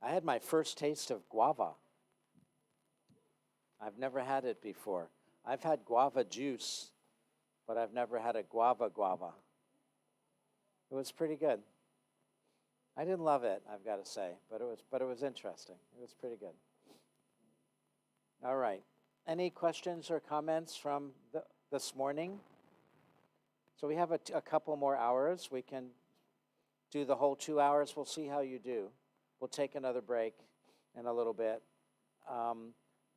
I had my first taste of guava. I've never had it before. I've had guava juice, but I've never had a guava. It was pretty good. I didn't love it, I've got to say, but it was interesting. It was pretty good. All right. Any questions or comments from this morning? So we have a couple more hours. We can do the whole 2 hours. We'll see how you do. We'll take another break in a little bit.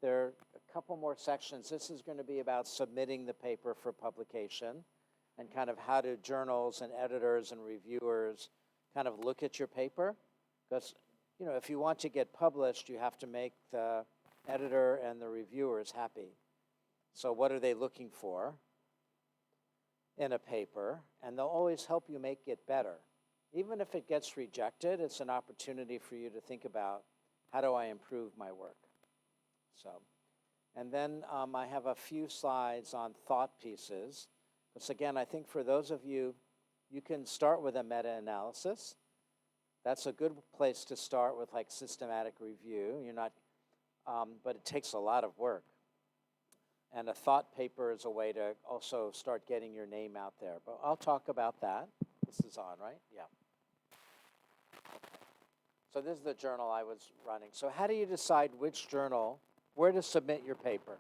There are a couple more sections. This is going to be about submitting the paper for publication and kind of how do journals and editors and reviewers kind of look at your paper. Because, you know, if you want to get published, you have to make the editor and the reviewers happy. So what are they looking for in a paper? And they'll always help you make it better. Even if it gets rejected, it's an opportunity for you to think about, how do I improve my work? So, and then I have a few slides on thought pieces. Because again, I think for those of you, you can start with a meta-analysis. That's a good place to start with, like, systematic review. You're not, but it takes a lot of work. And a thought paper is a way to also start getting your name out there. But I'll talk about that. This is on, right? Yeah. Okay. So this is the journal I was running. So how do you decide which journal, where to submit your paper?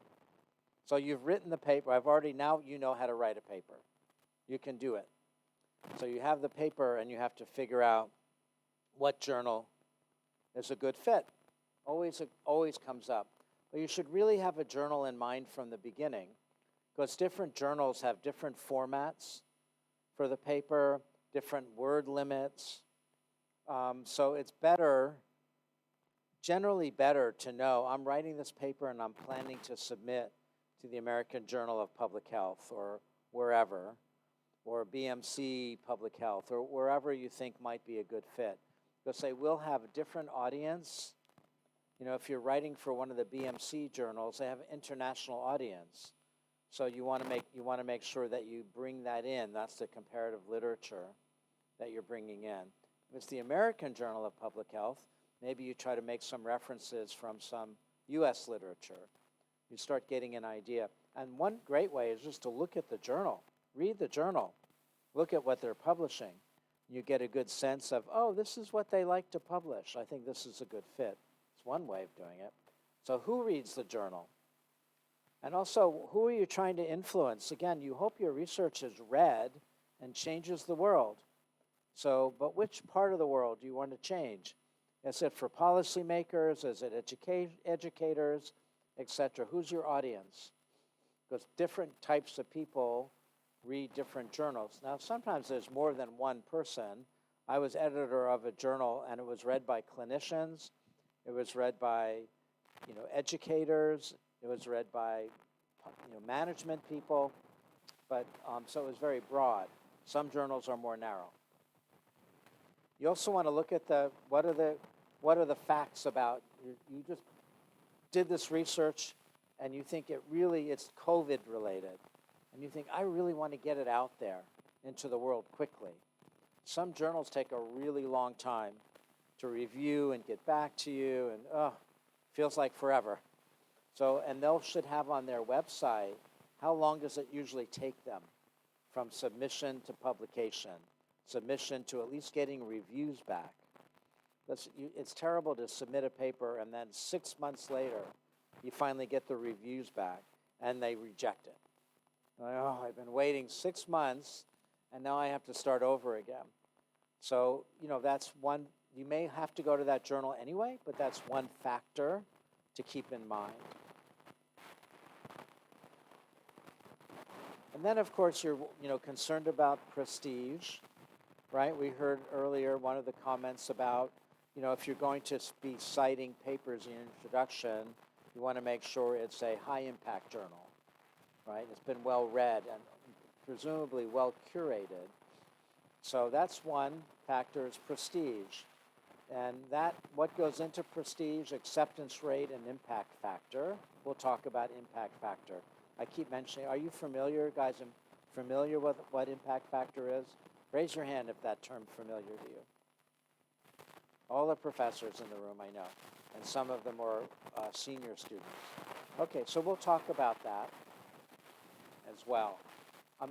So you've written the paper. Now you know how to write a paper. You can do it. So you have the paper and you have to figure out what journal is a good fit. Always comes up. But you should really have a journal in mind from the beginning, because different journals have different formats for the paper, different word limits. So it's generally better to know, I'm writing this paper and I'm planning to submit to the American Journal of Public Health or wherever, or BMC Public Health, or wherever you think might be a good fit. Because they will have a different audience. You know, if you're writing for one of the BMC journals, they have an international audience. So you want to make sure that you bring that in. That's the comparative literature that you're bringing in. If it's the American Journal of Public Health, maybe you try to make some references from some US literature. You start getting an idea. And one great way is just to look at the journal. Read the journal. Look at what they're publishing. You get a good sense of, oh, this is what they like to publish. I think this is a good fit. It's one way of doing it. So who reads the journal? And also, who are you trying to influence? Again, you hope your research is read and changes the world. So, but which part of the world do you want to change? Is it for policymakers? Is it educators, etc.? Who's your audience? Because different types of people read different journals. Now, sometimes there's more than one person. I was editor of a journal, and it was read by clinicians. It was read by, educators. It was read by, management people. But so it was very broad. Some journals are more narrow. You also want to look at what are the facts about. You just did this research, and you think it's COVID related, and you think, I really want to get it out there into the world quickly. Some journals take a really long time to review and get back to you, and feels like forever. So, and they should have on their website, how long does it usually take them from submission to publication, submission to at least getting reviews back. It's terrible to submit a paper and then 6 months later, you finally get the reviews back and they reject it. Like, I've been waiting 6 months and now I have to start over again. So, that's one, you may have to go to that journal anyway, but that's one factor to keep in mind. And then, of course, you're concerned about prestige, right? We heard earlier one of the comments about, if you're going to be citing papers in introduction, you want to make sure it's a high-impact journal, right? It's been well read and presumably well curated. So that's one factor, is prestige. And what goes into prestige, acceptance rate, and impact factor. We'll talk about impact factor. I keep mentioning, are you familiar, guys, familiar with what impact factor is? Raise your hand if that term's familiar to you. All the professors in the room, I know, and some of them are senior students. Okay, so we'll talk about that as well.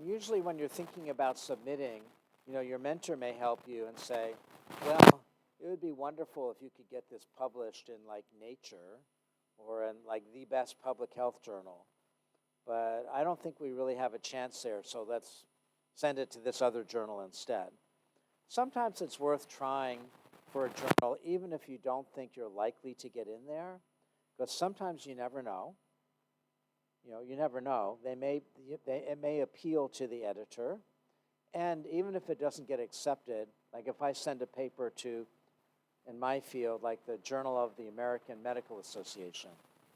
Usually when you're thinking about submitting, your mentor may help you and say, well, it would be wonderful if you could get this published in like Nature or in like the best public health journal. But I don't think we really have a chance there, so let's send it to this other journal instead. Sometimes it's worth trying for a journal, even if you don't think you're likely to get in there, because sometimes you never know. You never know. It may appeal to the editor, and even if it doesn't get accepted, like if I send a paper to, in my field, like the Journal of the American Medical Association,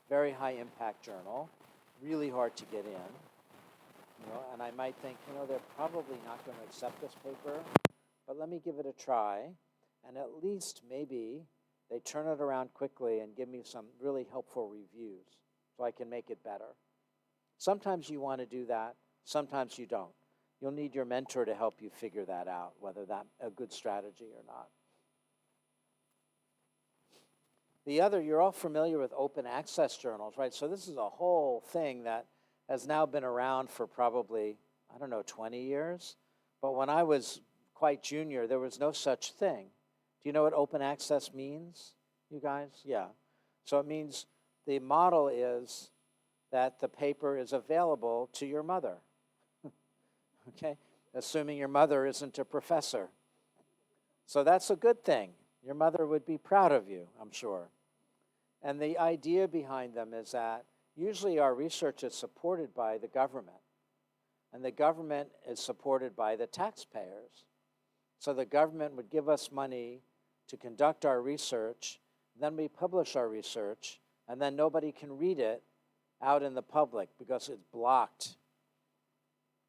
very high impact journal, really hard to get in, and I might think, they're probably not going to accept this paper, but let me give it a try, and at least maybe they turn it around quickly and give me some really helpful reviews so I can make it better. Sometimes you want to do that, sometimes you don't. You'll need your mentor to help you figure that out, whether that's a good strategy or not. The other, you're all familiar with open access journals, right? So this is a whole thing that has now been around for probably, 20 years. But when I was quite junior, there was no such thing. Do you know what open access means, you guys? Yeah. So it means the model is that the paper is available to your mother, okay? Assuming your mother isn't a professor. So that's a good thing. Your mother would be proud of you, I'm sure. And the idea behind them is that usually our research is supported by the government, and the government is supported by the taxpayers. So the government would give us money to conduct our research, then we publish our research, and then nobody can read it out in the public because it's blocked.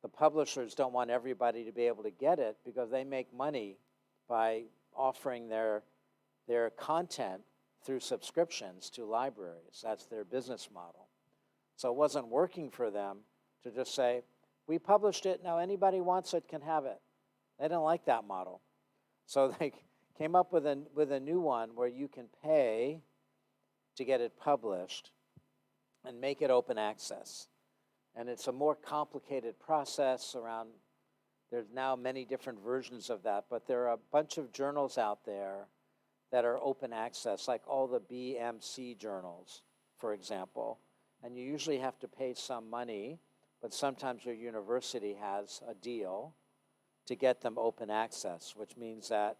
The publishers don't want everybody to be able to get it because they make money by offering their content through subscriptions to libraries. That's their business model. So it wasn't working for them to just say, we published it, now anybody wants it can have it. They didn't like that model. So they came up with a new one where you can pay to get it published and make it open access. And it's a more complicated process around, there's now many different versions of that, but there are a bunch of journals out there that are open access, like all the BMC journals, for example. And you usually have to pay some money, but sometimes your university has a deal to get them open access, which means that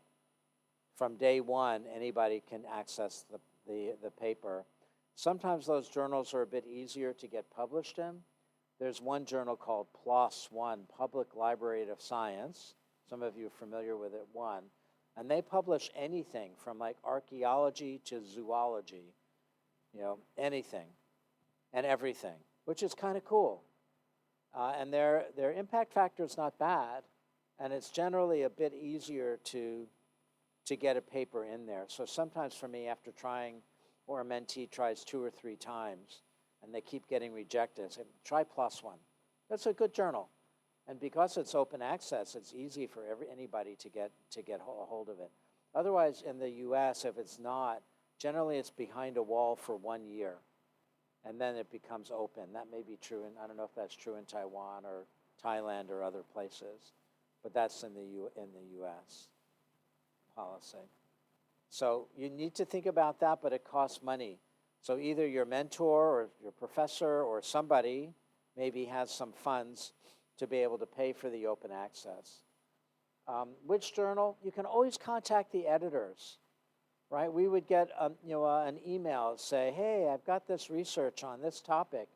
from day one, anybody can access the paper. Sometimes those journals are a bit easier to get published in. There's one journal called PLOS One, Public Library of Science. Some of you are familiar with it, one. And they publish anything from like archaeology to zoology, anything and everything, which is kind of cool. And their impact factor is not bad, and it's generally a bit easier to get a paper in there. So sometimes for me, after trying, or a mentee tries 2 or 3 times, and they keep getting rejected, I say, try PLOS One. That's a good journal. And because it's open access, it's easy for anybody to get a hold of it. Otherwise, in the US, if it's not, generally it's behind a wall for 1 year, and then it becomes open. That may be true, and I don't know if that's true in Taiwan or Thailand or other places, but that's in the US policy. So you need to think about that, but it costs money. So either your mentor or your professor or somebody maybe has some funds to be able to pay for the open access. Which journal? You can always contact the editors, right? We would get an email say, hey, I've got this research on this topic.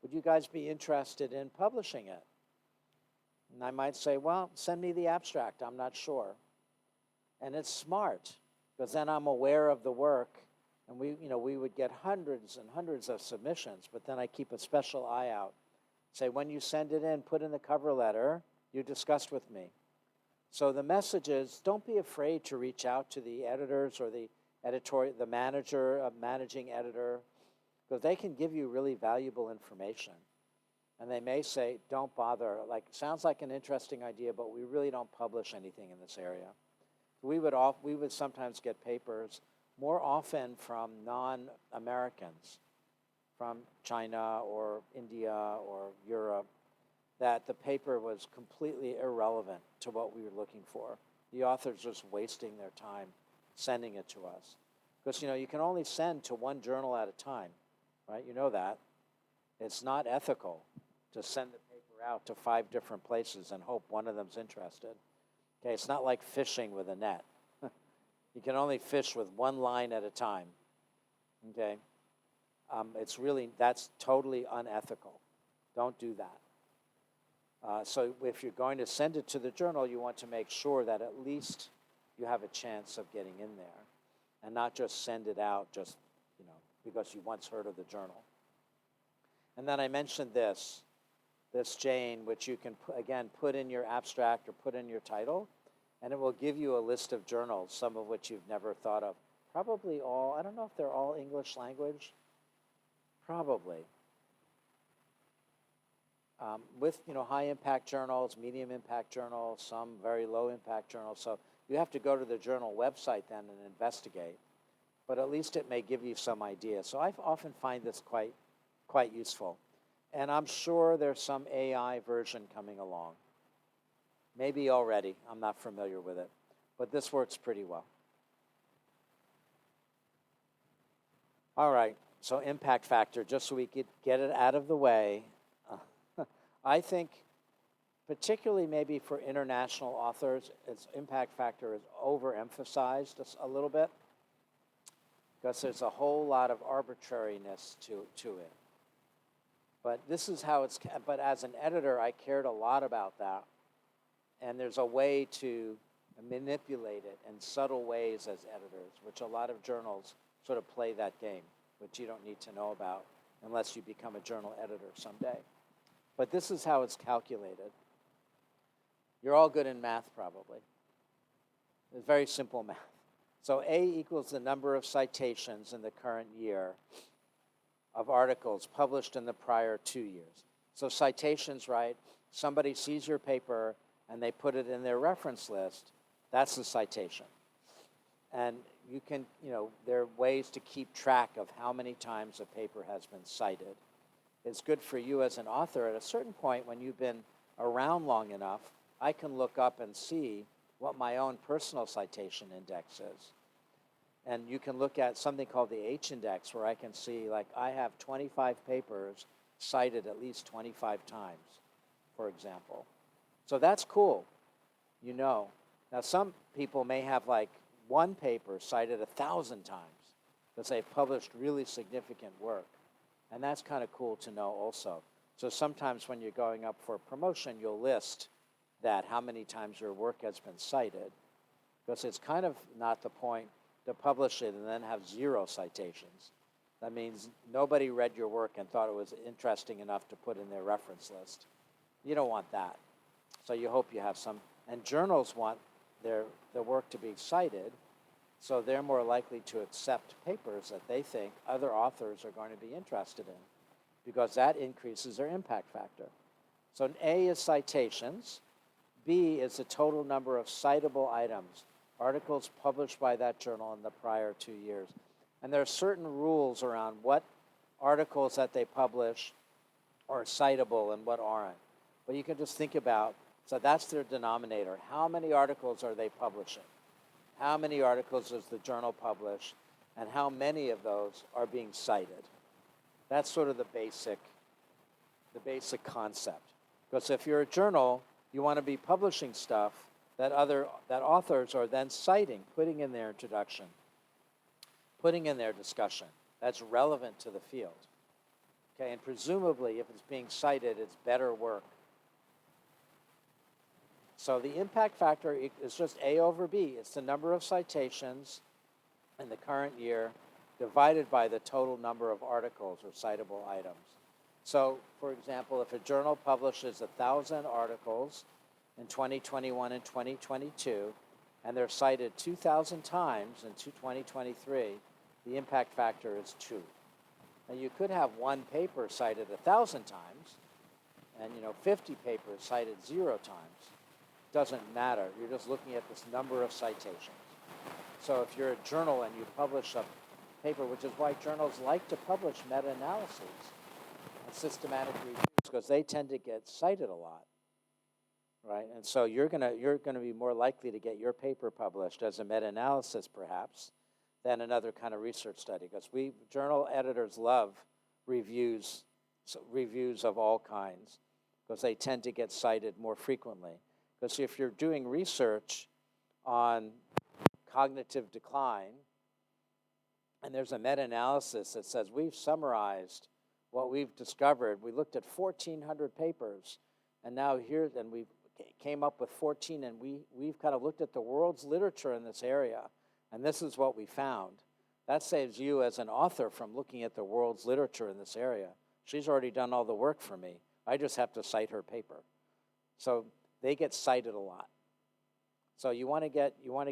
Would you guys be interested in publishing it? And I might say, well, send me the abstract. I'm not sure. And it's smart, because then I'm aware of the work, and we would get hundreds and hundreds of submissions, but then I keep a special eye out. Say, when you send it in, put in the cover letter, you discussed with me. So the message is, don't be afraid to reach out to the editors or the manager, managing editor, because they can give you really valuable information. And they may say, don't bother, sounds like an interesting idea, but we really don't publish anything in this area. We would sometimes get papers more often from non-Americans, from China or India or Europe, that the paper was completely irrelevant to what we were looking for. The author's just wasting their time sending it to us. Because, you can only send to one journal at a time, right? You know that. It's not ethical to send the paper out to 5 different places and hope one of them's interested. Okay, it's not like fishing with a net. You can only fish with one line at a time, okay? That's totally unethical. Don't do that. So if you're going to send it to the journal, you want to make sure that at least you have a chance of getting in there and not just send it out just, because you once heard of the journal. And then I mentioned this Jane, which you can, again, put in your abstract or put in your title, and it will give you a list of journals, some of which you've never thought of. Probably all, I don't know if they're all English language. Probably. With, high impact journals, medium impact journals, some very low impact journals. So you have to go to the journal website then and investigate. But at least it may give you some idea. So I often find this quite useful. And I'm sure there's some AI version coming along. Maybe already, I'm not familiar with it. But this works pretty well. All right, so impact factor, just so we could get it out of the way. I think, particularly maybe for international authors, its impact factor is overemphasized a little bit because there's a whole lot of arbitrariness to it. But this is how but as an editor, I cared a lot about that. And there's a way to manipulate it in subtle ways as editors, which a lot of journals sort of play that game, which you don't need to know about unless you become a journal editor someday. But this is how it's calculated. You're all good in math, probably. It's very simple math. So A equals the number of citations in the current year of articles published in the prior 2 years. So citations, right? Somebody sees your paper and they put it in their reference list. That's a citation. And you can, there are ways to keep track of how many times a paper has been cited. It's good for you as an author. At a certain point, when you've been around long enough, I can look up and see what my own personal citation index is. And you can look at something called the H index, where I can see, like, I have 25 papers cited at least 25 times, for example. So that's cool, Now, some people may have, like, one paper cited 1,000 times because they've published really significant work. And that's kind of cool to know also. So sometimes when you're going up for promotion, you'll list that, how many times your work has been cited, because it's kind of not the point to publish it and then have 0 citations. That means nobody read your work and thought it was interesting enough to put in their reference list. You don't want that. So you hope you have some. And journals want their work to be cited, so they're more likely to accept papers that they think other authors are going to be interested in, because that increases their impact factor. So A is citations. B is the total number of citable items, articles published by that journal in the prior 2 years. And there are certain rules around what articles that they publish are citable and what aren't. But you can just think about, so that's their denominator. How many articles are they publishing? How many articles does the journal publish? And how many of those are being cited? That's sort of the basic concept. Because if you're a journal, you want to be publishing stuff that authors are then citing, putting in their introduction, putting in their discussion. That's relevant to the field. Okay, and presumably, if it's being cited, it's better work. So the impact factor is just A over B. It's the number of citations in the current year divided by the total number of articles or citable items. So, for example, if a journal publishes 1,000 articles in 2021 and 2022, and they're cited 2,000 times in 2023, the impact factor is 2. Now, you could have one paper cited 1,000 times, and 50 papers cited 0 times. doesn't matter. You're just looking at this number of citations. So if you're a journal and you publish a paper, which is why journals like to publish meta-analyses and systematic reviews, because they tend to get cited a lot, right? And so you're gonna be more likely to get your paper published as a meta-analysis, perhaps, than another kind of research study, because journal editors love reviews of all kinds, because they tend to get cited more frequently. Because if you're doing research on cognitive decline, and there's a meta-analysis that says we've summarized what we've discovered. We looked at 1,400 papers, and now we came up with 14, and we've kind of looked at the world's literature in this area, and this is what we found. That saves you as an author from looking at the world's literature in this area. She's already done all the work for me. I just have to cite her paper. So they get cited a lot. So you want to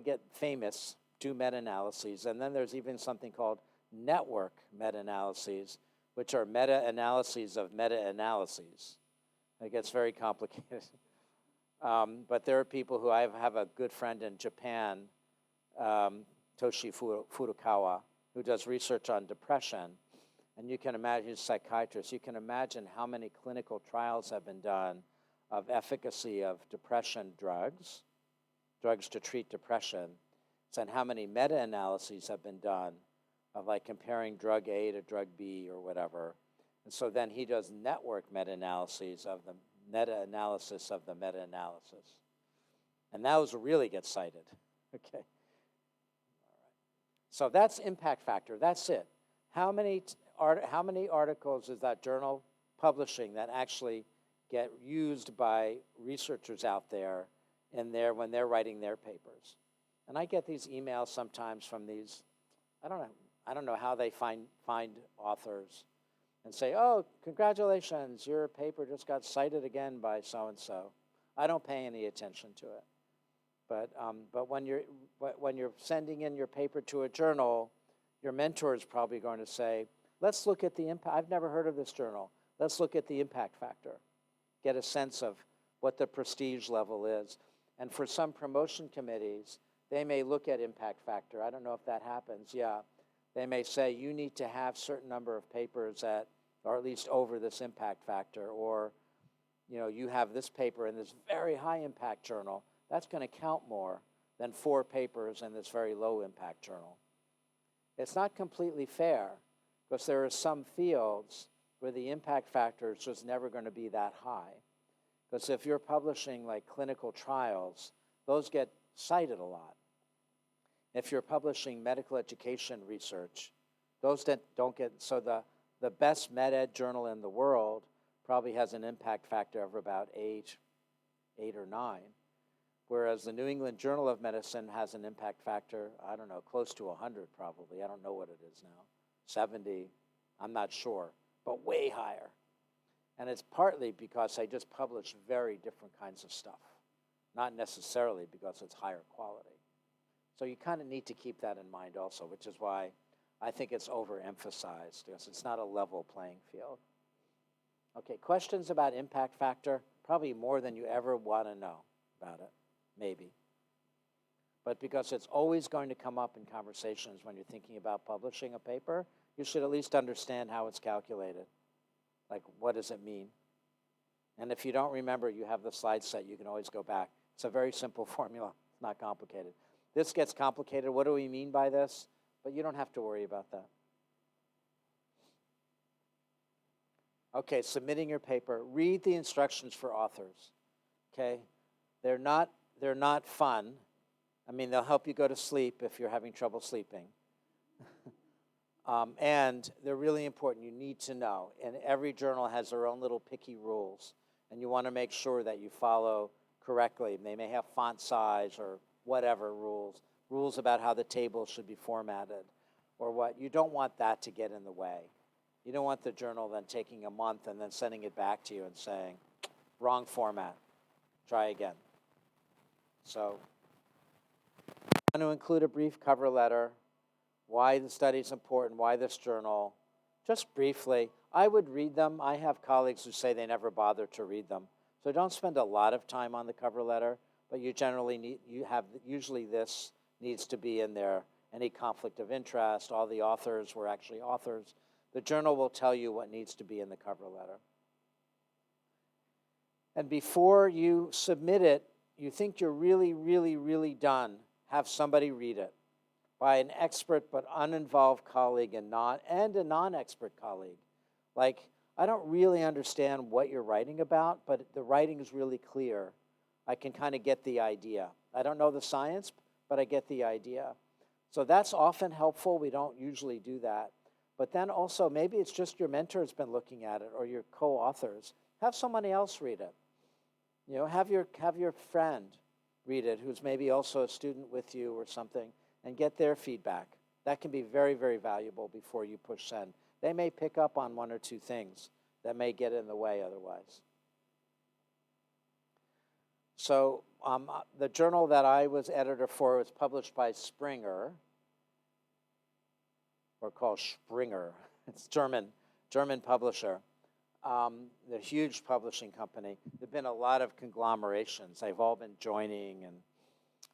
get famous, do meta-analyses, and then there's even something called network meta-analyses, which are meta-analyses of meta-analyses. It gets very complicated. But there are people who I have a good friend in Japan, Toshi Furukawa, who does research on depression. And you can imagine, he's a psychiatrist, you can imagine how many clinical trials have been done of efficacy of depression drugs to treat depression, and how many meta-analyses have been done of like comparing drug A to drug B or whatever. And so then he does network meta-analyses of the meta-analysis of the meta-analysis. And those really get cited, okay? All right. So that's impact factor, that's it. How many articles is that journal publishing that actually get used by researchers out there when they're writing their papers? And I get these emails sometimes from these, I don't know how they find authors and say, oh, congratulations, your paper just got cited again by so-and-so. I don't pay any attention to it. But when you're sending in your paper to a journal, your mentor is probably going to say, let's look at the impact. I've never heard of this journal. Let's look at the impact factor. Get a sense of what the prestige level is. And for some promotion committees, they may look at impact factor. I don't know if that happens. Yeah. They may say you need to have certain number of papers or at least over this impact factor, or you have this paper in this very high impact journal. That's going to count more than 4 papers in this very low impact journal. It's not completely fair, because there are some fields where the impact factor is just never going to be that high. Because if you're publishing like clinical trials, those get cited a lot. If you're publishing medical education research, those don't get, so the best med-ed journal in the world probably has an impact factor of about 8 or 9, whereas the New England Journal of Medicine has an impact factor, I don't know, close to 100 probably. I don't know what it is now. 70, I'm not sure, but way higher. And it's partly because they just publish very different kinds of stuff, not necessarily because it's higher quality. So you kind of need to keep that in mind also, which is why I think it's overemphasized, because it's not a level playing field. Okay, questions about impact factor? Probably more than you ever want to know about it, maybe. But because it's always going to come up in conversations when you're thinking about publishing a paper, you should at least understand how it's calculated. Like, what does it mean? And if you don't remember, you have the slide set, you can always go back. It's a very simple formula, it's not complicated. This gets complicated, what do we mean by this? But you don't have to worry about that. Okay, submitting your paper. Read the instructions for authors, okay? They're not fun. I mean, they'll help you go to sleep if you're having trouble sleeping. And they're really important. You need to know. And every journal has their own little picky rules. And you want to make sure that you follow correctly. They may have font size or whatever rules about how the table should be formatted or what. You don't want that to get in the way. You don't want the journal then taking a month and then sending it back to you and saying, wrong format, try again. So I want to include a brief cover letter, why the study is important, why this journal. Just briefly, I would read them. I have colleagues who say they never bother to read them. So don't spend a lot of time on the cover letter, but you generally usually this needs to be in there. Any conflict of interest, all the authors were actually authors. The journal will tell you what needs to be in the cover letter. And before you submit it, you think you're really, really, really done, have somebody read it by an expert but uninvolved colleague and a non-expert colleague. Like, I don't really understand what you're writing about, but the writing is really clear. I can kind of get the idea. I don't know the science, but I get the idea. So that's often helpful. We don't usually do that. But then also, maybe it's just your mentor's been looking at it or your co-authors. Have somebody else read it. You know, have your friend read it who's maybe also a student with you or something and get their feedback. That can be very, very valuable before you push send. They may pick up on one or two things that may get in the way otherwise. So the journal that I was editor for was published by Springer, or called Springer. It's German publisher. The huge publishing company. There've been a lot of conglomerations. They've all been joining and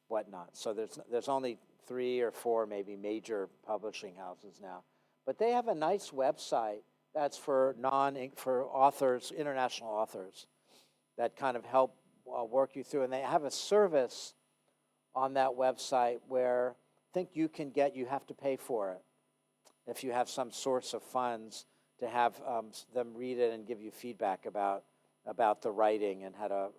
whatnot. So there's only 3 or 4 maybe major publishing houses now. But they have a nice website that's for authors, international authors, that kind of help work you through. And they have a service on that website where I think you have to pay for it if you have some source of funds to have them read it and give you feedback about the writing and how to,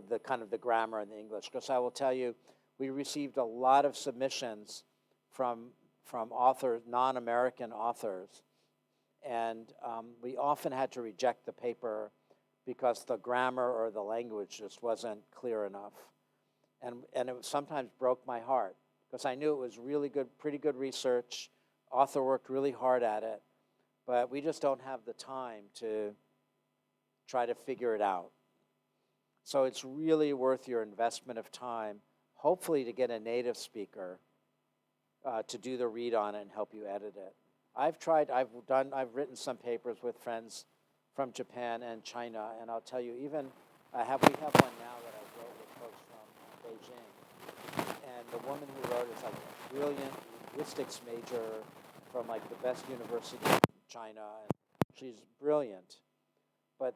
the kind of the grammar and the English. Because I will tell you, we received a lot of submissions from authors, non-American authors, and we often had to reject the paper because the grammar or the language just wasn't clear enough. And it sometimes broke my heart because I knew it was really good, pretty good research. Author worked really hard at it, but we just don't have the time to try to figure it out. So it's really worth your investment of time, hopefully to get a native speaker to do the read on it and help you edit it. I've written some papers with friends from Japan and China, and I'll tell you, we have one now that I wrote with folks from Beijing, and the woman who wrote it is like a brilliant linguistics major from like the best university in China, and she's brilliant. But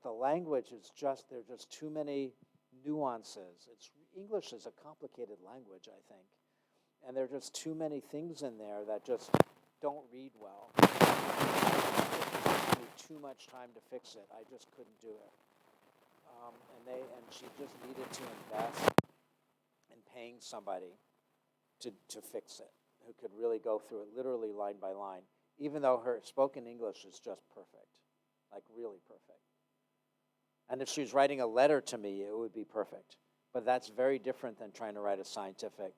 the language is there are just too many nuances. English is a complicated language, I think, and there are just too many things in there that just don't read well. It took too much time to fix it. I just couldn't do it. And she just needed to invest in paying somebody to fix it, who could really go through it literally line by line, even though her spoken English is just perfect, like really perfect. And if she was writing a letter to me, it would be perfect. But that's very different than trying to write a scientific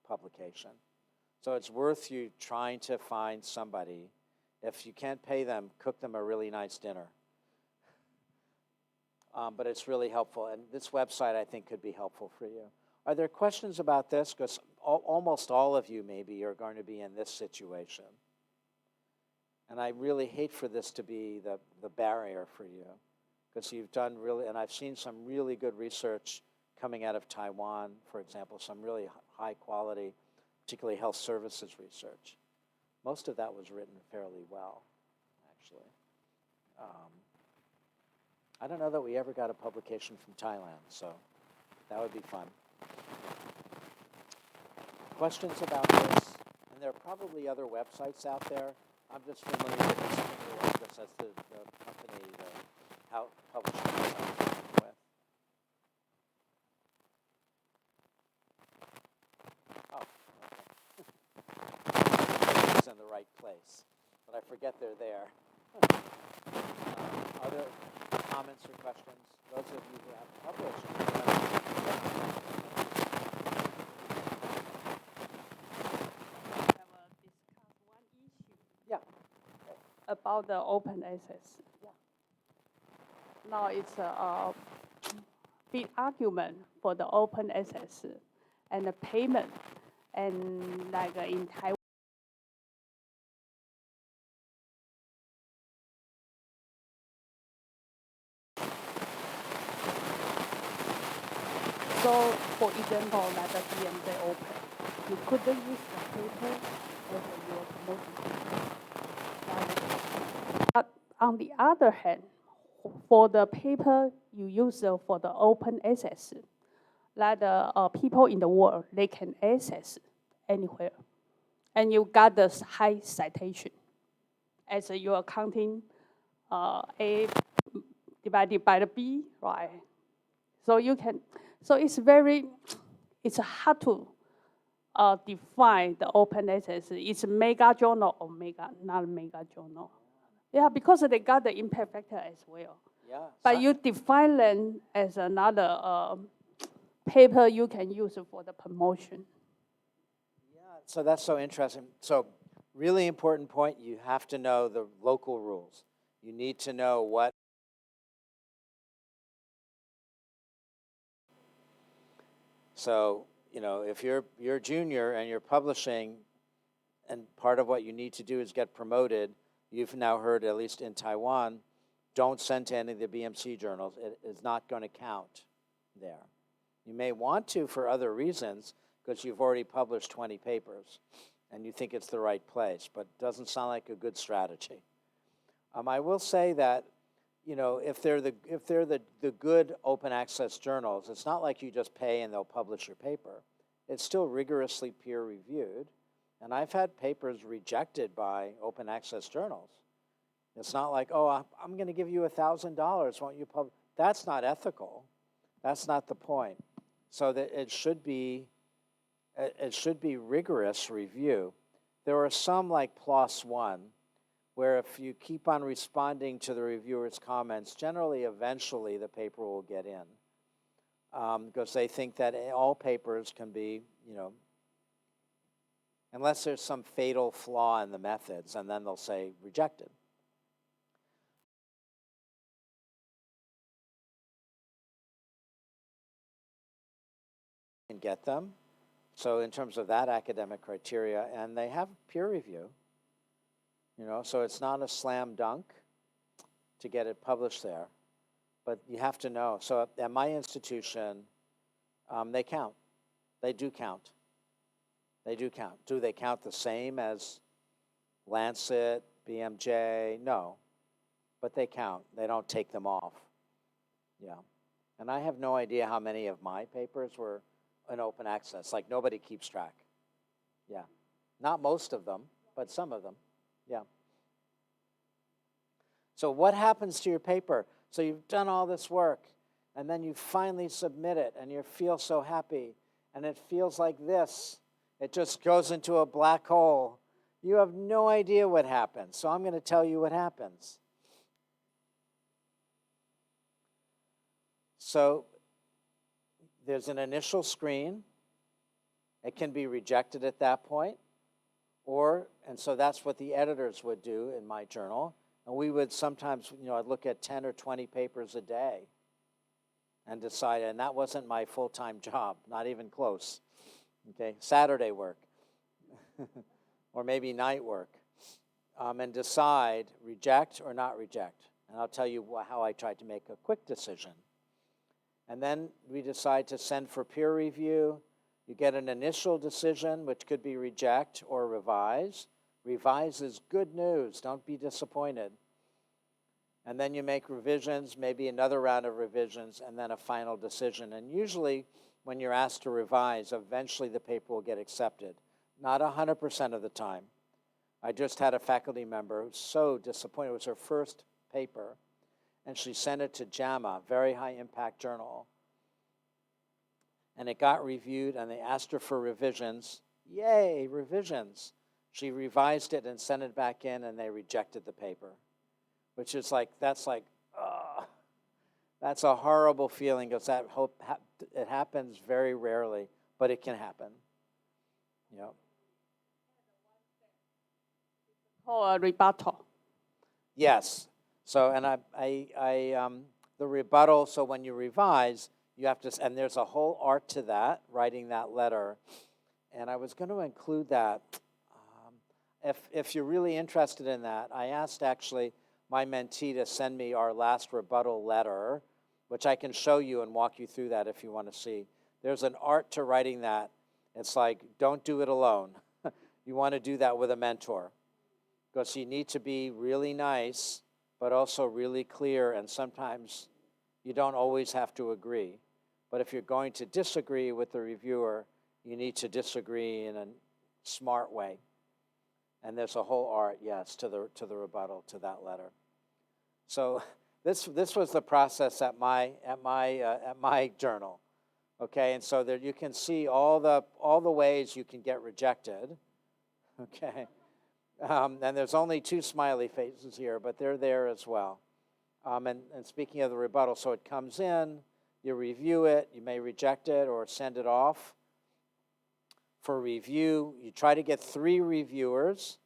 publication. So it's worth you trying to find somebody. If you can't pay them, cook them a really nice dinner. But it's really helpful. And this website, I think, could be helpful for you. Are there questions about this? Because almost all of you maybe are going to be in this situation. And I really hate for this to be the barrier for you. Because you've done really, and I've seen some really good research coming out of Taiwan, for example, some really high quality, particularly health services research. Most of that was written fairly well, actually. I don't know that we ever got a publication from Thailand, so that would be fun. Questions about this? And there are probably other websites out there. I'm just familiar with the Springer just as the company, how publishing is I'm working with. Oh, okay. It's in the right place, but I forget they're there. Other comments or questions? Those of you who have published. Yeah. About the open access. Yeah. Now it's a big argument for the open access and the payment, and like in Taiwan. example, like the BMJ Open, you couldn't use the paper as your promotion paper. But on the other hand, for the paper you use for the open access, like the people in the world, they can access anywhere. And you got the high citation as your accounting A divided by the B, right? So you can, so it's hard to define the open access. It's mega journal or not mega journal. Yeah, because they got the impact factor as well. Yeah. But you define them as another paper you can use for the promotion. Yeah, so that's so interesting. So really important point, you have to know the local rules. You need to know what. So, if you're a junior and you're publishing, and part of what you need to do is get promoted, you've now heard, at least in Taiwan, don't send to any of the BMC journals. It is not going to count there. You may want to for other reasons, because you've already published 20 papers and you think it's the right place, but it doesn't sound like a good strategy. I will say that, if they're the good open access journals, it's not like you just pay and they'll publish your paper. It's still rigorously peer reviewed. And I've had papers rejected by open access journals. It's not like, oh, I'm going to give you $1,000, won't you publish? That's not ethical. That's not the point. So that it should be rigorous review. There are some like PLOS One, where if you keep on responding to the reviewer's comments, generally, eventually, the paper will get in, because they think that all papers can be, unless there's some fatal flaw in the methods, and then they'll say rejected. And get them. So in terms of that academic criteria, and they have peer review, so it's not a slam dunk to get it published there, but you have to know. So at my institution, they count. They do count. They do count. Do they count the same as Lancet, BMJ? No, but they count. They don't take them off. Yeah, and I have no idea how many of my papers were in open access. Like, nobody keeps track. Yeah, not most of them, but some of them. Yeah. So what happens to your paper? So you've done all this work, and then you finally submit it, and you feel so happy, and it feels like this. It just goes into a black hole. You have no idea what happens. So I'm going to tell you what happens. So there's an initial screen. It can be rejected at that point. And so that's what the editors would do in my journal. And we would sometimes, I'd look at 10 or 20 papers a day and decide, and that wasn't my full-time job, not even close. Okay, Saturday work, or maybe night work, and decide reject or not reject. And I'll tell you how I tried to make a quick decision. And then we decide to send for peer review. You get an initial decision, which could be reject or revise. Revise is good news. Don't be disappointed. And then you make revisions, maybe another round of revisions, and then a final decision. And usually, when you're asked to revise, eventually the paper will get accepted. Not 100% of the time. I just had a faculty member who's so disappointed. It was her first paper, and she sent it to JAMA, very high impact journal. And it got reviewed, and they asked her for revisions. Yay, revisions. She revised it and sent it back in, and they rejected the paper, which is that's a horrible feeling, because it happens very rarely, but it can happen. Or a rebuttal. Yes. So, and the rebuttal, so when you revise, you have to, and there's a whole art to that, writing that letter. And I was going to include that. If you're really interested in that, I asked actually my mentee to send me our last rebuttal letter, which I can show you and walk you through that if you want to see. There's an art to writing that. It's like, don't do it alone. You want to do that with a mentor, because you need to be really nice, but also really clear, and sometimes you don't always have to agree. But if you're going to disagree with the reviewer, you need to disagree in a smart way. And there's a whole art, yes, to the rebuttal to that letter. So this was the process at my journal, okay. And so there you can see all the ways you can get rejected, okay. And there's only 2 smiley faces here, but they're there as well. And speaking of the rebuttal, so it comes in, you review it, you may reject it or send it off for review. You try to get 3 reviewers,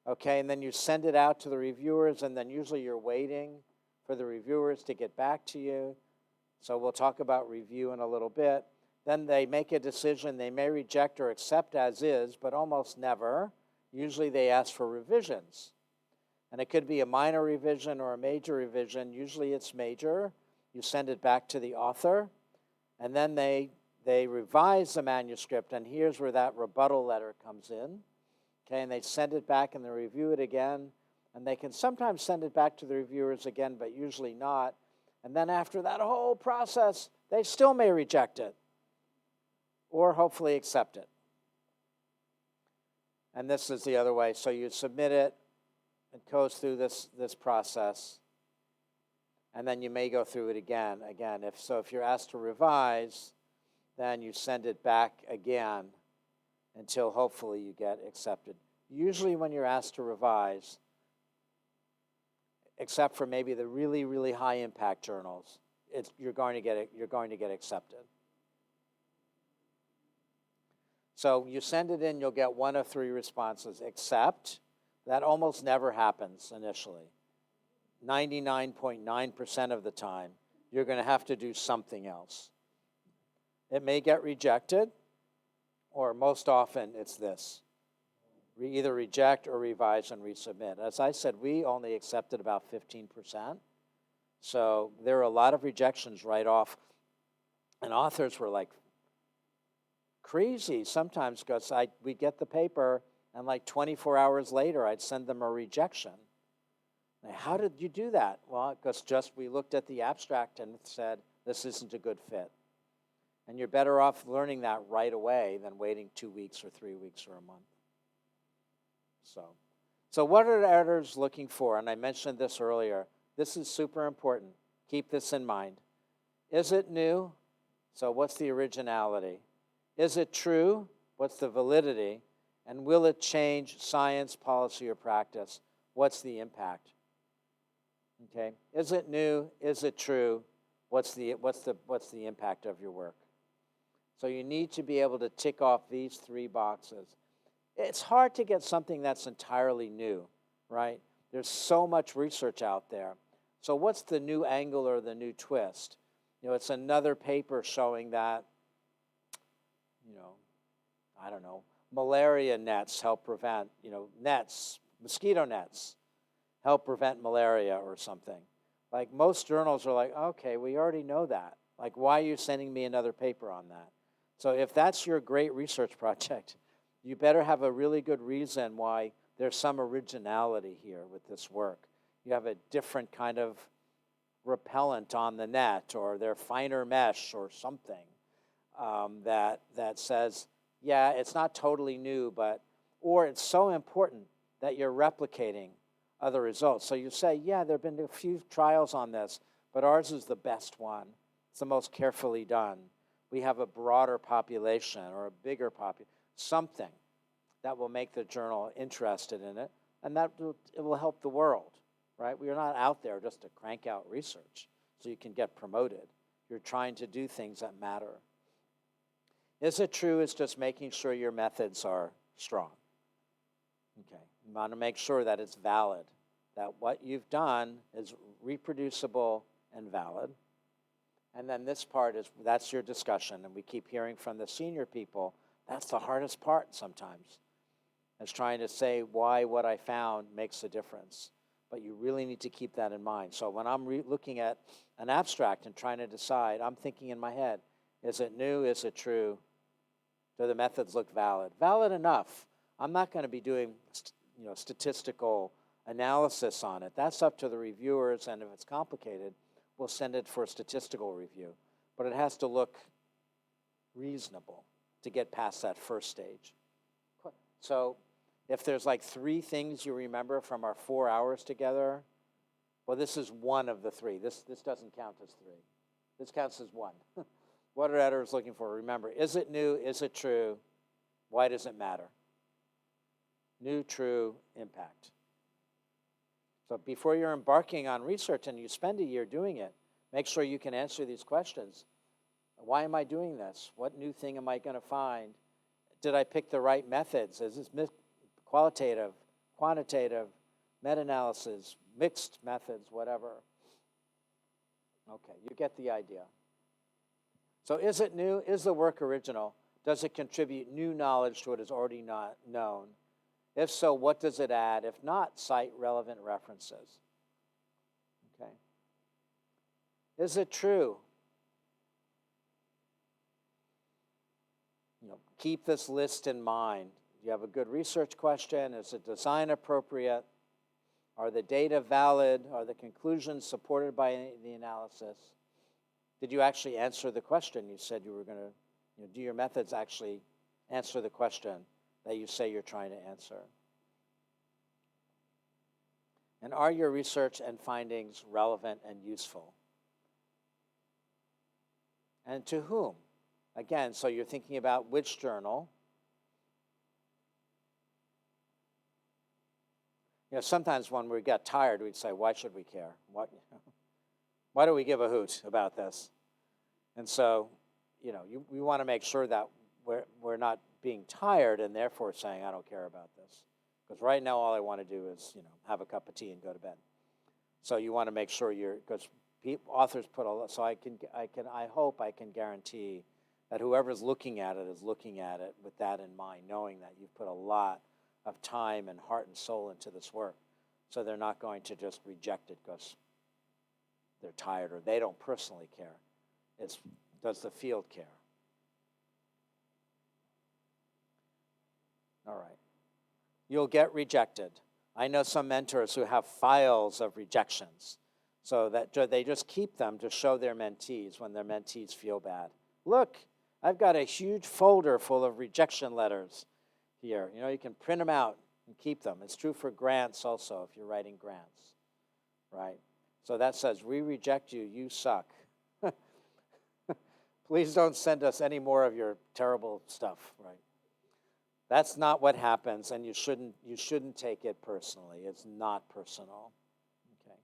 okay, and then you send it out to the reviewers, and then usually you're waiting for the reviewers to get back to you. So we'll talk about review in a little bit. Then they make a decision. They may reject or accept as is, but almost never. Usually they ask for revisions. And it could be a minor revision or a major revision. Usually it's major. You send it back to the author, and then they revise the manuscript, and here's where that rebuttal letter comes in. Okay, and they send it back and they review it again, and they can sometimes send it back to the reviewers again, but usually not. And then after that whole process, they still may reject it or hopefully accept it. And this is the other way. So you submit it, it goes through this process, and then you may go through it again. If you're asked to revise, then you send it back again until hopefully you get accepted. Usually when you're asked to revise, except for maybe the really, really high impact journals, you're going to get accepted. So you send it in, you'll get 1 of 3 responses. Accept, that almost never happens initially. 99.9% of the time, you're going to have to do something else. It may get rejected, or most often it's this. We either reject or revise and resubmit. As I said, we only accepted about 15%. So there are a lot of rejections right off. And authors were like crazy sometimes, because we get the paper, and like 24 hours later, I'd send them a rejection. How did you do that? Well, because we looked at the abstract and said, this isn't a good fit. And you're better off learning that right away than waiting 2 weeks or 3 weeks or a month. So what are the editors looking for? And I mentioned this earlier. This is super important. Keep this in mind. Is it new? So what's the originality? Is it true? What's the validity? And will it change science, policy, or practice? What's the impact? Okay. Is it new? Is it true? What's the impact of your work? So you need to be able to tick off these 3 boxes. It's hard to get something that's entirely new, right? There's so much research out there. So what's the new angle or the new twist? It's another paper showing that, I don't know, malaria nets help prevent, mosquito nets help prevent malaria or something. Like most journals are like, okay, we already know that. Like, why are you sending me another paper on that? So if that's your great research project, you better have a really good reason why there's some originality here with this work. You have a different kind of repellent on the net, or they're finer mesh or something that says, yeah, it's not totally new, or it's so important that you're replicating other results. So you say, yeah, there have been a few trials on this, but ours is the best one. It's the most carefully done. We have a broader population or a bigger population, something that will make the journal interested in it, and it will help the world, right? We are not out there just to crank out research so you can get promoted. You're trying to do things that matter. Is it true? It's just making sure your methods are strong. Okay, you want to make sure that it's valid, that what you've done is reproducible and valid. And then this part that's your discussion, and we keep hearing from the senior people, that's the hardest part sometimes, is trying to say why what I found makes a difference. But you really need to keep that in mind. So when I'm looking at an abstract and trying to decide, I'm thinking in my head, Is it new? Is it true? Do the methods look valid? Valid enough. I'm not going to be doing statistical analysis on it. That's up to the reviewers, and if it's complicated, we'll send it for a statistical review. But it has to look reasonable to get past that first stage. So if there's like 3 things you remember from our 4 hours together, well, this is one of the 3. This doesn't count as 3. This counts as 1. What are editors looking for? Remember, is it new? Is it true? Why does it matter? New, true, impact. So before you're embarking on research and you spend a year doing it, make sure you can answer these questions. Why am I doing this? What new thing am I going to find? Did I pick the right methods? Is this qualitative, quantitative, meta-analysis, mixed methods, whatever? Okay, you get the idea. So is it new? Is the work original? Does it contribute new knowledge to what is already not known? If so, what does it add? If not, cite relevant references. Okay. Is it true? Keep this list in mind. Do you have a good research question? Is it design appropriate? Are the data valid? Are the conclusions supported by the analysis? Did you actually answer the question? You said you were going to, do your methods actually answer the question that you say you're trying to answer? And are your research and findings relevant and useful? And to whom? Again, so you're thinking about which journal. Sometimes when we get tired, we'd say, why should we care? Why do we give a hoot about this? And so, we want to make sure that we're not being tired and therefore saying, I don't care about this. Because right now, all I want to do is, have a cup of tea and go to bed. So you want to make sure because authors put a lot, so I hope I can guarantee that whoever's looking at it is looking at it with that in mind, knowing that you've put a lot of time and heart and soul into this work. So they're not going to just reject it because they're tired or they don't personally care. It's, does the field care? All right. You'll get rejected. I know some mentors who have files of rejections so that they just keep them to show their mentees when their mentees feel bad. Look, I've got a huge folder full of rejection letters here. You can print them out and keep them. It's true for grants also if you're writing grants, right? So that says, we reject you, you suck. Please don't send us any more of your terrible stuff, right? That's not what happens, and you shouldn't take it personally. It's not personal, okay?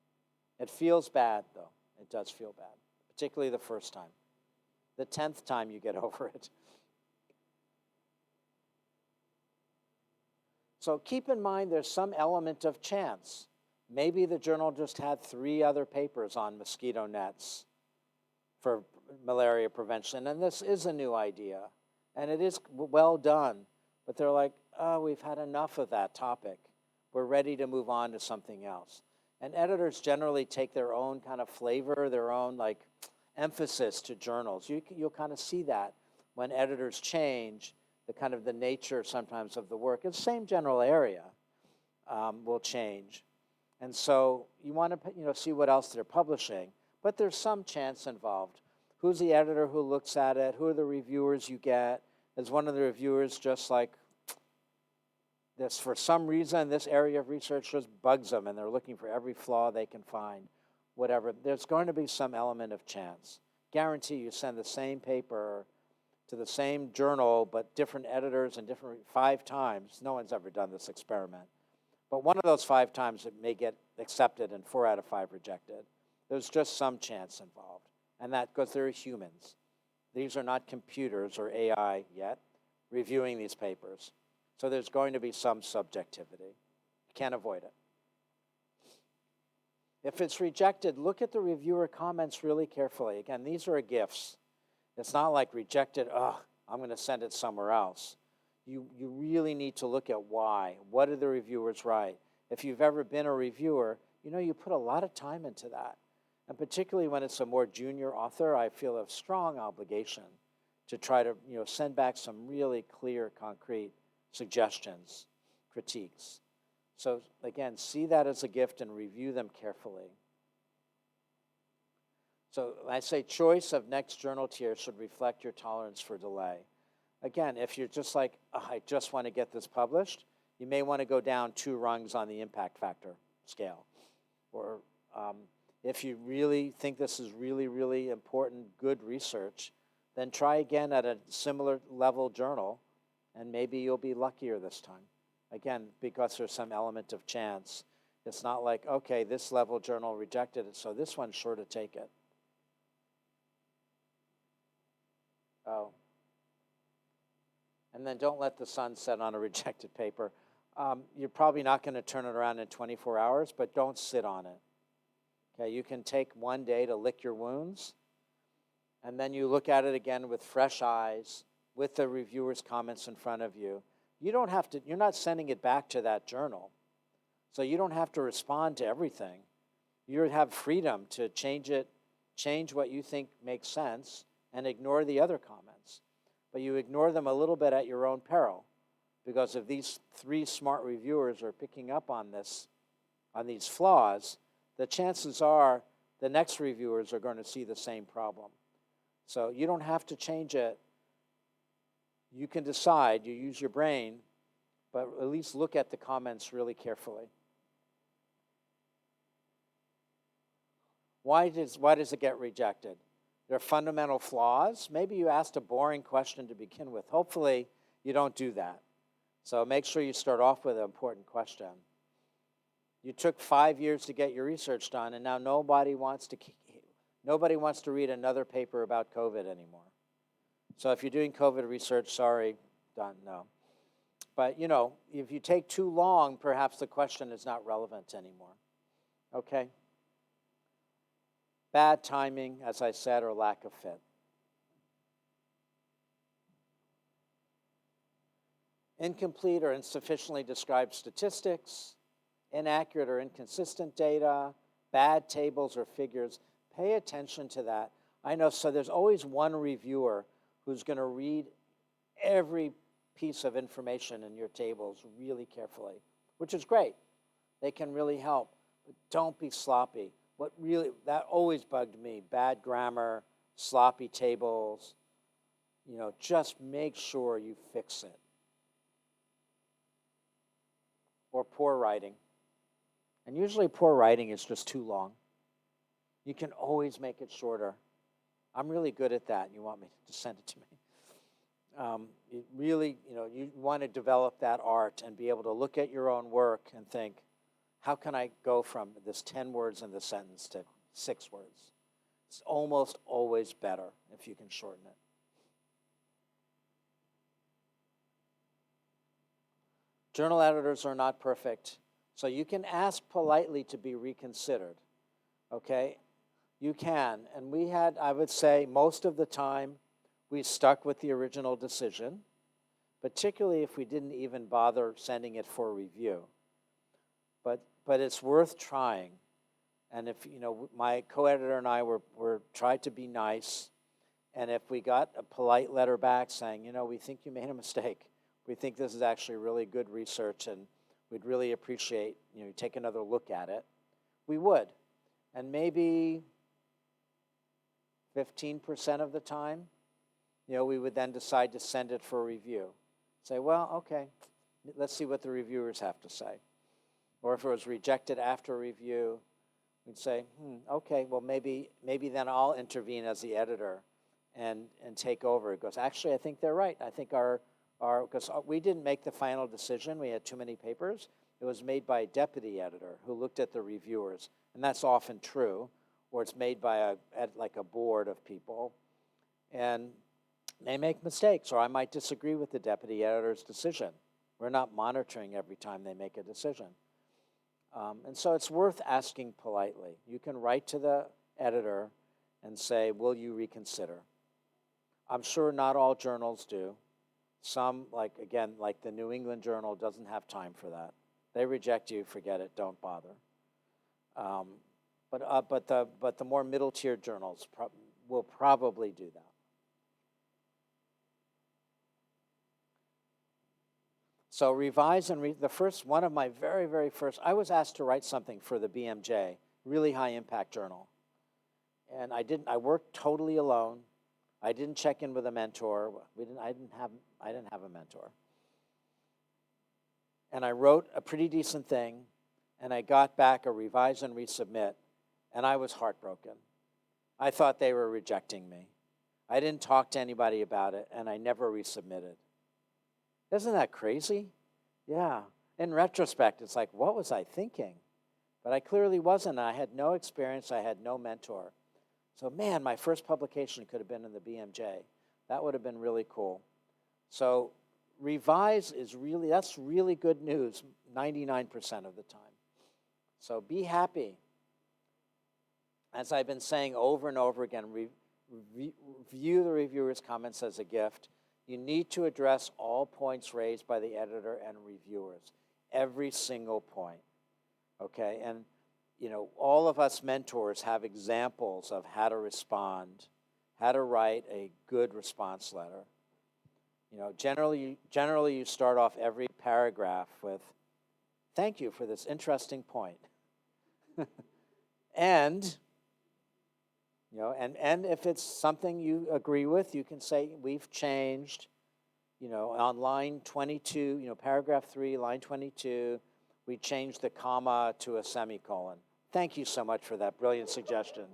It feels bad, though. It does feel bad, particularly the first time. The 10th time you get over it. So keep in mind there's some element of chance. Maybe the journal just had 3 other papers on mosquito nets for malaria prevention, and this is a new idea, and it is well done, but they're like, oh, we've had enough of that topic. We're ready to move on to something else. And editors generally take their own kind of flavor, their own emphasis to journals. You'll kind of see that when editors change, the nature sometimes of the work. It's the same general area will change. And so you want to see what else they're publishing, but there's some chance involved. Who's the editor who looks at it? Who are the reviewers you get? Is one of the reviewers just like this, for some reason, this area of research just bugs them and they're looking for every flaw they can find, whatever. There's going to be some element of chance. Guarantee you send the same paper to the same journal, but different editors and 5 times. No one's ever done this experiment. But one of those 5 times it may get accepted and 4 out of 5 rejected. There's just some chance involved. And that because they're humans. These are not computers or AI yet reviewing these papers. So there's going to be some subjectivity. You can't avoid it. If it's rejected, look at the reviewer comments really carefully. Again, these are gifts. It's not like rejected, I'm going to send it somewhere else. You really need to look at why. What did the reviewers write? If you've ever been a reviewer, you put a lot of time into that. And particularly when it's a more junior author, I feel a strong obligation to try to, send back some really clear, concrete suggestions, critiques. So again, see that as a gift and review them carefully. So I say choice of next journal tier should reflect your tolerance for delay. Again, if you're just like, oh, I just want to get this published, you may want to go down 2 rungs on the impact factor scale. Or if you really think this is really, really important, good research, then try again at a similar level journal, and maybe you'll be luckier this time. Again, because there's some element of chance. It's not like, okay, this level journal rejected it, so this one's sure to take it. Oh. And then don't let the sun set on a rejected paper. You're probably not going to turn it around in 24 hours, but don't sit on it. Okay, you can take one day to lick your wounds, and then you look at it again with fresh eyes, with the reviewer's comments in front of you. You don't have to, you're not sending it back to that journal, so you don't have to respond to everything. You have freedom to change it, change what you think makes sense, and ignore the other comments. But you ignore them a little bit at your own peril, because if these 3 smart reviewers are picking up on this, on these flaws, the chances are the next reviewers are going to see the same problem. So you don't have to change it. You can decide, you use your brain, but at least look at the comments really carefully. Why does it get rejected? There are fundamental flaws. Maybe you asked a boring question to begin with. Hopefully you don't do that. So make sure you start off with an important question. You took 5 years to get your research done, and now nobody wants to read another paper about COVID anymore. So if you're doing COVID research, sorry, done, no. But if you take too long, perhaps the question is not relevant anymore. Okay? Bad timing, as I said, or lack of fit. Incomplete or insufficiently described statistics, inaccurate or inconsistent data, bad tables or figures. Pay attention to that. I know, so there's always one reviewer who's going to read every piece of information in your tables really carefully, which is great. They can really help, but don't be sloppy. That always bugged me, bad grammar, sloppy tables. Just make sure you fix it. Or poor writing. And usually poor writing is just too long. You can always make it shorter. I'm really good at that. You want me to send it to me. You really, you want to develop that art and be able to look at your own work and think, how can I go from this 10 words in the sentence to 6 words? It's almost always better if you can shorten it. Journal editors are not perfect, so you can ask politely to be reconsidered, okay? You can, and we had, I would say, most of the time, we stuck with the original decision, particularly if we didn't even bother sending it for review. But it's worth trying. And if, my co-editor and I were tried to be nice, and if we got a polite letter back saying, we think you made a mistake, we think this is actually really good research, and we'd really appreciate, you take another look at it, we would. And maybe 15% of the time, we would then decide to send it for review. Say, well, okay, let's see what the reviewers have to say. Or if it was rejected after review, we'd say, okay, well, maybe then I'll intervene as the editor and take over. It goes, actually, I think they're right. I think because we didn't make the final decision. We had too many papers. It was made by a deputy editor who looked at the reviewers, and that's often true, or it's made by a board of people, and they make mistakes, or I might disagree with the deputy editor's decision. We're not monitoring every time they make a decision. And so it's worth asking politely. You can write to the editor and say, will you reconsider? I'm sure not all journals do. Some, like the New England Journal, doesn't have time for that. They reject you, forget it, don't bother. But the more middle-tier journals will probably do that. So revise and the first, one of my very, very first, I was asked to write something for the BMJ, really high impact journal. And I worked totally alone. I didn't check in with a mentor. I didn't have a mentor. And I wrote a pretty decent thing, and I got back a revise and resubmit, and I was heartbroken. I thought they were rejecting me. I didn't talk to anybody about it, and I never resubmitted. Isn't that crazy? Yeah. In retrospect, it's like, what was I thinking? But I clearly wasn't. I had no experience. I had no mentor. So, man, my first publication could have been in the BMJ. That would have been really cool. So revise is really, that's really good news 99% of the time. So be happy. As I've been saying over and over again, view the reviewer's comments as a gift. You need to address all points raised by the editor and reviewers, every single point, okay? And, you know, all of us mentors have examples of how to respond, how to write a good response letter. You know, generally you start off every paragraph with, thank you for this interesting point. And, you know, and if it's something you agree with, you can say, we've changed, you know, on line 22, you know, paragraph 3, line 22, we changed the comma to a semicolon. Thank you so much for that brilliant suggestion.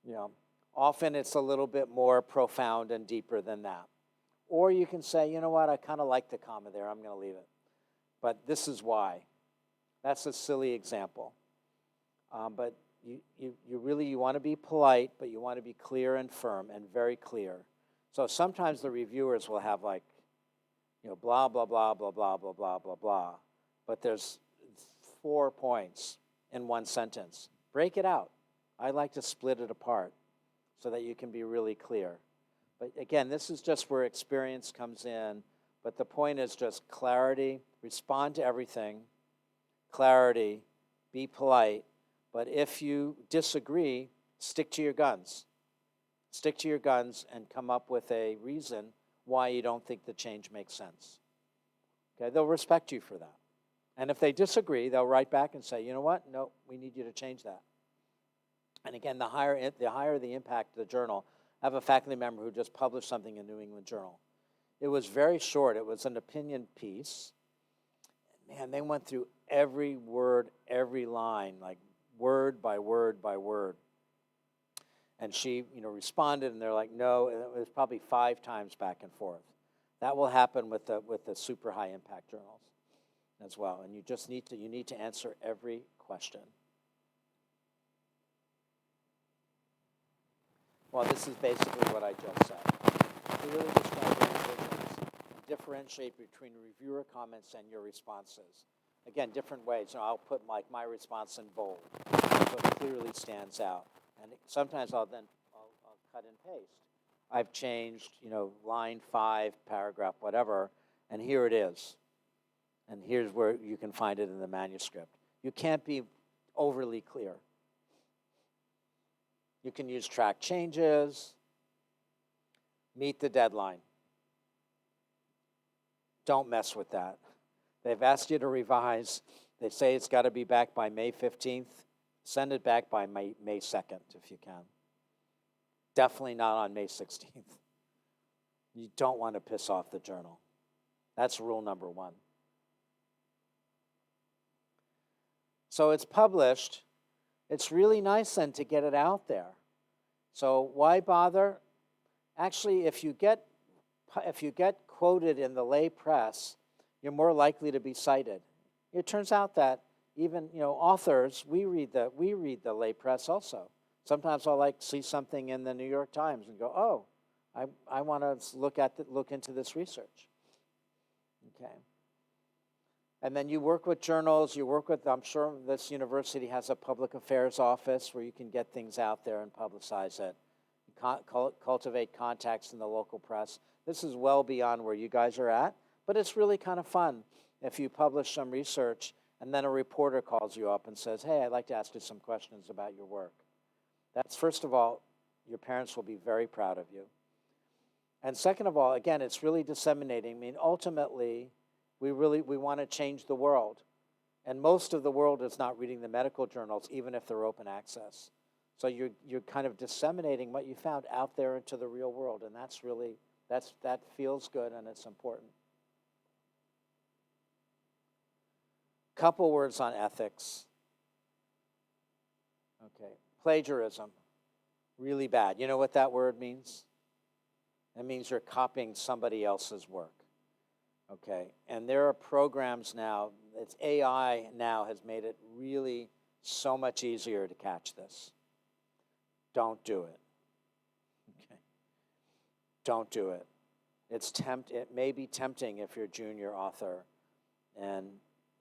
You know, often it's a little bit more profound and deeper than that. Or you can say, you know what, I kind of like the comma there, I'm going to leave it. But this is why. That's a silly example. But you want to be polite, but you want to be clear and firm and very clear. So sometimes the reviewers will have like, you know, blah, blah, blah, blah, blah, blah, blah, blah, blah. But there's 4 points in one sentence. Break it out. I like to split it apart so that you can be really clear. But again, this is just where experience comes in. But the point is just clarity, respond to everything, clarity, be polite. But if you disagree, stick to your guns. Stick to your guns and come up with a reason why you don't think the change makes sense. Okay, they'll respect you for that. And if they disagree, they'll write back and say, you know what, no, we need you to change that. And again, the higher the impact of the journal. I have a faculty member who just published something in New England Journal. It was very short. It was an opinion piece. Man, they went through every word, every line, like word by word by word. And she, you know, responded, and they're like, no. And it was probably 5 times back and forth. That will happen with the super high impact journals as well. And you just need to answer every question. Well, this is basically what I just said. Clearly describe your decisions and differentiate between reviewer comments and your responses. Again, different ways. You know, I'll put my response in bold, so it clearly stands out. And sometimes I'll cut and paste. I've changed, you know, line 5, paragraph, whatever, and here it is. And here's where you can find it in the manuscript. You can't be overly clear. You can use track changes, meet the deadline. Don't mess with that. They've asked you to revise. They say it's got to be back by May 15th. Send it back by May 2nd if you can. Definitely not on May 16th. You don't want to piss off the journal. That's rule number 1. So it's published. It's really nice then to get it out there. So why bother? Actually, if you get quoted in the lay press, you're more likely to be cited. It turns out that even, you know, authors, we read the lay press also. Sometimes I'll see something in the New York Times and go, oh, I want to look into this research. Okay. And then you work with journals, I'm sure this university has a public affairs office where you can get things out there and publicize it. Cultivate contacts in the local press. This is well beyond where you guys are at, but it's really kind of fun if you publish some research and then a reporter calls you up and says, hey, I'd like to ask you some questions about your work. That's, first of all, your parents will be very proud of you. And second of all, again, it's really disseminating. I mean, ultimately, We want to change the world. And most of the world is not reading the medical journals, even if they're open access. So you're kind of disseminating what you found out there into the real world, and that feels good and it's important. Couple words on ethics. Okay, plagiarism, really bad. You know what that word means? It means you're copying somebody else's work. Okay, and there are programs now, it's AI now has made it really so much easier to catch this. Don't do it. Okay. Don't do it. It may be tempting if you're a junior author. And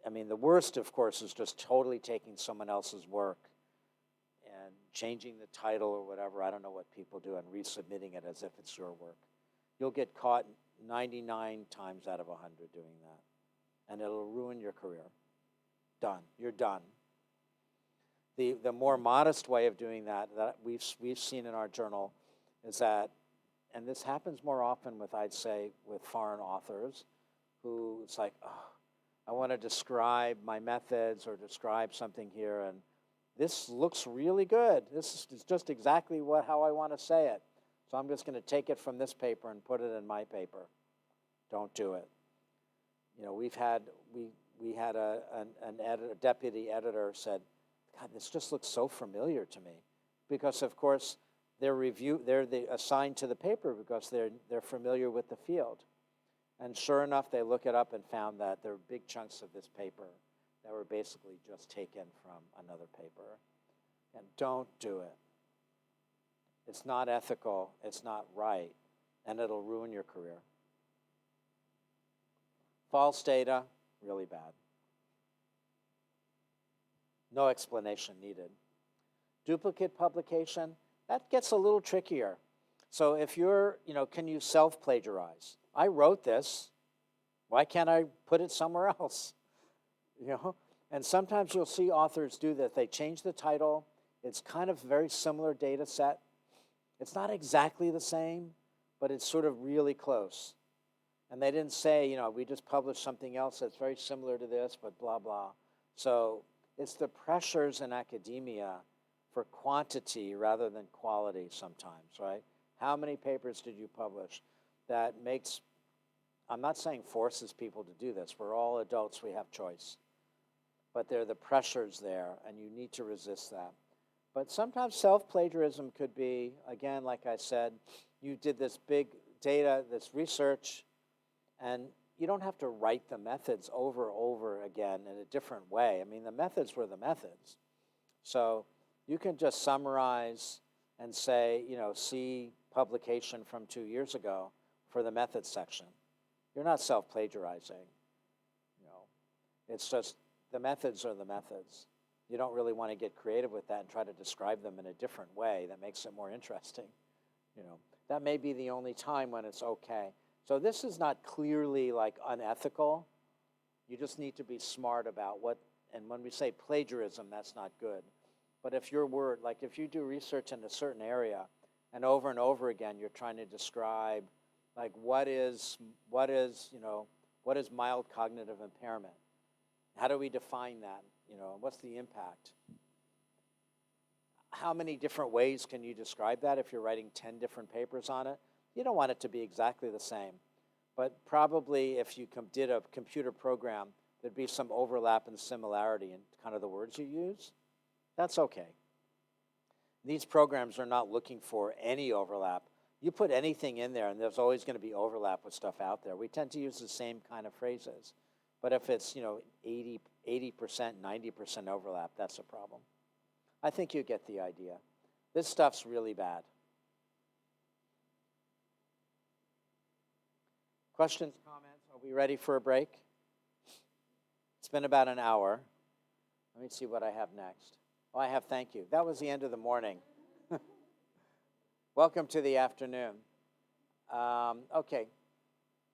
I mean, the worst, of course, is just totally taking someone else's work and changing the title or whatever. I don't know what people do and resubmitting it as if it's your work. You'll get caught 99 times out of 100 doing that. And it'll ruin your career. Done. You're done. The more modest way of doing that we've seen in our journal is that, and this happens more often with, I'd say, with foreign authors, who it's like, oh, I want to describe my methods or describe something here, and this looks really good. This is just exactly how I want to say it. So I'm just going to take it from this paper and put it in my paper. Don't do it. You know, we had a deputy editor said, God, this just looks so familiar to me, because of course they're assigned to the paper because they're familiar with the field, and sure enough they look it up and found that there were big chunks of this paper that were basically just taken from another paper. And don't do it. It's not ethical, it's not right, and it'll ruin your career. False data, really bad. No explanation needed. Duplicate publication, that gets a little trickier. So if can you self-plagiarize? I wrote this, why can't I put it somewhere else? And sometimes you'll see authors do that. They change the title. It's kind of very similar data set. It's not exactly the same, but it's sort of really close. And they didn't say, we just published something else that's very similar to this, but blah, blah. So it's the pressures in academia for quantity rather than quality sometimes, right? How many papers did you publish? That makes, I'm not saying forces people to do this. We're all adults, we have choice. But there are the pressures there, and you need to resist that. But sometimes self-plagiarism could be, again, like I said, you did this big data, this research, and you don't have to write the methods over and over again in a different way. I mean, the methods were the methods. So you can just summarize and say, see publication from 2 years ago for the methods section. You're not self-plagiarizing. It's just the methods are the methods. You don't really want to get creative with that and try to describe them in a different way that makes it more interesting. That may be the only time when it's okay. So this is not clearly like unethical. You just need to be smart about and when we say plagiarism, that's not good. But if your word, like if you do research in a certain area and over again, you're trying to describe like what is mild cognitive impairment? How do we define that? What's the impact? How many different ways can you describe that if you're writing 10 different papers on it? You don't want it to be exactly the same. But probably if you did a computer program, there'd be some overlap and similarity in kind of the words you use. That's okay. These programs are not looking for any overlap. You put anything in there, and there's always going to be overlap with stuff out there. We tend to use the same kind of phrases. But if it's 80%, 90% overlap, that's a problem. I think you get the idea. This stuff's really bad. Questions, comments? Are we ready for a break? It's been about an hour. Let me see what I have next. Oh, I have thank you. That was the end of the morning. Welcome to the afternoon. Okay,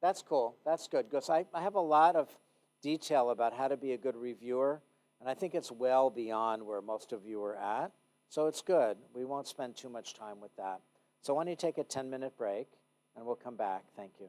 that's cool. That's good, because I have a lot of detail about how to be a good reviewer, and I think it's well beyond where most of you are at, so it's good. We won't spend too much time with that. So why don't you take a 10-minute break, and we'll come back. Thank you.